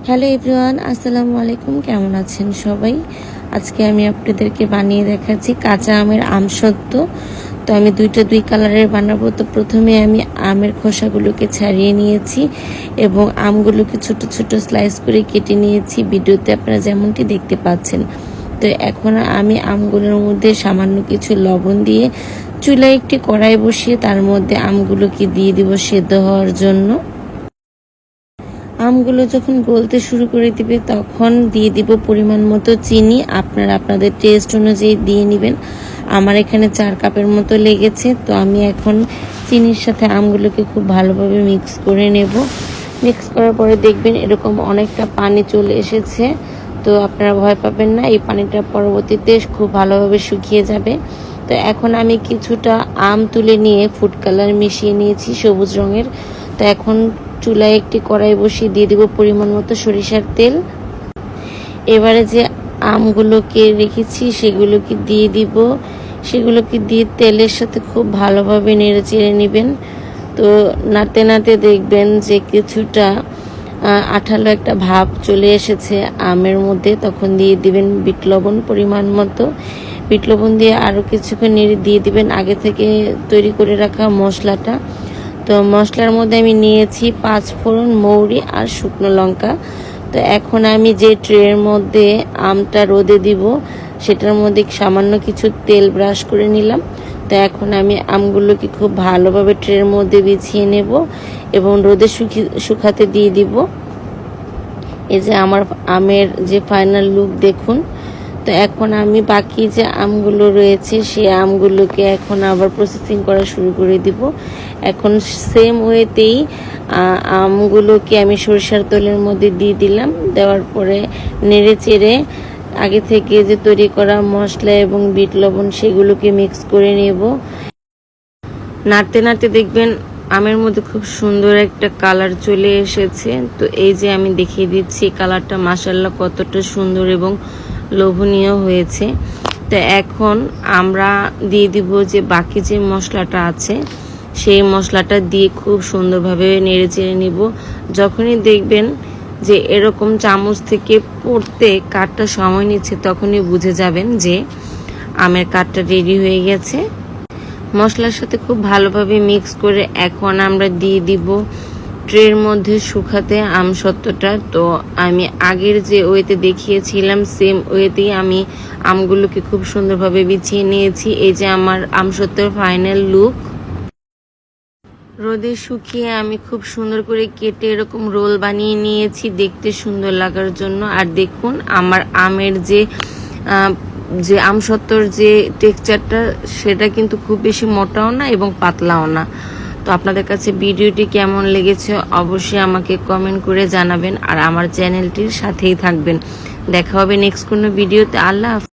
Hello everyone, আসসালামু আলাইকুম। কেমন আছেন সবাই? আজকে আমি আপনাদেরকে বানিয়ে দেখাচ্ছি কাঁচা আমের আমসত্ত্ব। তো আমি দুই কালারের বানাবো। তো প্রথমে আমি আমের খোসাগুলোকে ছাড়িয়ে নিয়েছি এবং আমগুলোকে ছোট ছোট স্লাইস করে কেটে নিয়েছি, ভিডিওতে আপনারা যেমনটি দেখতে পাচ্ছেন। তো এখন আমি আমগুলোর মধ্যে সামান্য কিছু লবণ দিয়ে চুলায় একটি কড়াই বসিয়ে তার মধ্যে আমগুলোকে দিয়ে দিব সেদ্ধ হওয়ার জন্য। আমগুলো যখন গলতে শুরু করে দিবে তখন দিয়ে দিব পরিমাণ মতো চিনি। আপনারা আপনাদের টেস্ট অনুযায়ী দিয়ে নেবেন। আমার এখানে 4 কাপের মতো লেগেছে। তো আমি এখন চিনির সাথে আমগুলোকে খুব ভালোভাবে মিক্স করে নেব। মিক্স করার পরে দেখবেন এরকম অনেকটা পানি চলে এসেছে। তো আপনারা ভয় পাবেন না, এই পানিটা পরবর্তীতে খুব ভালোভাবে শুকিয়ে যাবে। তো এখন আমি কিছুটা আম তুলে নিয়ে ফুড কালার মিশিয়ে নিয়েছি সবুজ রঙের। তো এখন চুলায় একটি কড়াই বসিয়ে দিয়ে দিব পরিমাণ মতো সরিষার তেল। এবারে যে আমগুলোকে রেখেছি সেগুলোকে দিয়ে দিব। সেগুলোকে দিয়ে তেলের সাথে খুব ভালোভাবে নেড়ে চেড়ে নেবেন। তো নাড়তে নাড়তে দেখবেন যে কিছুটা আঠালো একটা ভাব চলে এসেছে আমের মধ্যে। তখন দিয়ে দিবেন বিট লবণ পরিমাণ মতো। বিট লবণ দিয়ে আরও কিছুক্ষণ নেড়ে দিয়ে দিবেন আগে থেকে তৈরি করে রাখা মশলাটা। তো মশলার মধ্যে আমি নিয়েছি 5 ফোড়ন, মৌরি আর শুকনো লঙ্কা। তো এখন আমি যে ট্রের মধ্যে আমটা রোদে দিব সেটার মধ্যে সামান্য কিছু তেল ব্রাশ করে নিলাম। তো এখন আমি আমগুলোকে খুব ভালোভাবে ট্রের মধ্যে বিছিয়ে নেব এবং রোদে শুকাতে দিয়ে দিব। এই যে আমার আমের যে ফাইনাল লুক দেখুন। তো এখন আমি বাকি যে আমগুলো রয়েছে সেই আমগুলোকে এখন আবার প্রসেসিং করা শুরু করে দিব। এখন সেম ওয়েতেই আমগুলোকে আমি সরিষার তেলের মধ্যে দিয়ে দিলাম। দেওয়ার পরে নেড়ে চেড়ে আগে থেকে যে তৈরি করা মশলা এবং বিট লবণ সেগুলোকে মিক্স করে নেব। নাড়তে নাড়তে দেখবেন আমের মধ্যে খুব সুন্দর একটা কালার চলে এসেছে। তো এই যে আমি দেখিয়ে দিচ্ছি কালারটা মাশাআল্লাহ কতটা সুন্দর এবং লোভনীয় হয়েছে। তো এখন আমরা দিয়ে দিব যে বাকি যে মশলাটা আছে সেই মশলাটা দিয়ে খুব সুন্দরভাবে নেড়ে চেড়ে নিব। যখনই দেখবেন যে এরকম চামচ থেকে পড়তে কাঠটা সময় নিচ্ছে তখনই বুঝে যাবেন যে আমের কাঠটা রেডি হয়ে গেছে। মশলার সাথে খুব ভালোভাবে মিক্স করে এখন আমরা দিয়ে দিব ট্রের মধ্যে শুকাতে আমসত্ত্বটা। তো আমি আগের যে ওয়েতে দেখিয়েছিলাম সেম ওয়েতেই আমি আমগুলোকে খুব সুন্দরভাবে বিছিয়ে নিয়েছি। এই যে আমার আমসত্ত্বের ফাইনাল লুক। রোদে শুকিয়ে আমি খুব সুন্দর করে কেটে এরকম রোল বানিয়ে নিয়েছি দেখতে সুন্দর লাগার জন্য। আর দেখুন আমার আমের যে আমসত্ত্বর যে টেক্সচারটা সেটা কিন্তু খুব বেশি মোটাও না এবং পাতলাও না। তো আপনাদের কাছে ভিডিওটি কেমন লেগেছে অবশ্যই আমাকে কমেন্ট করে জানাবেন আর আমার চ্যানেলটির সাথেই থাকবেন। দেখা হবে নেক্সট কোনো ভিডিওতে। আল্লাহ হাফেজ।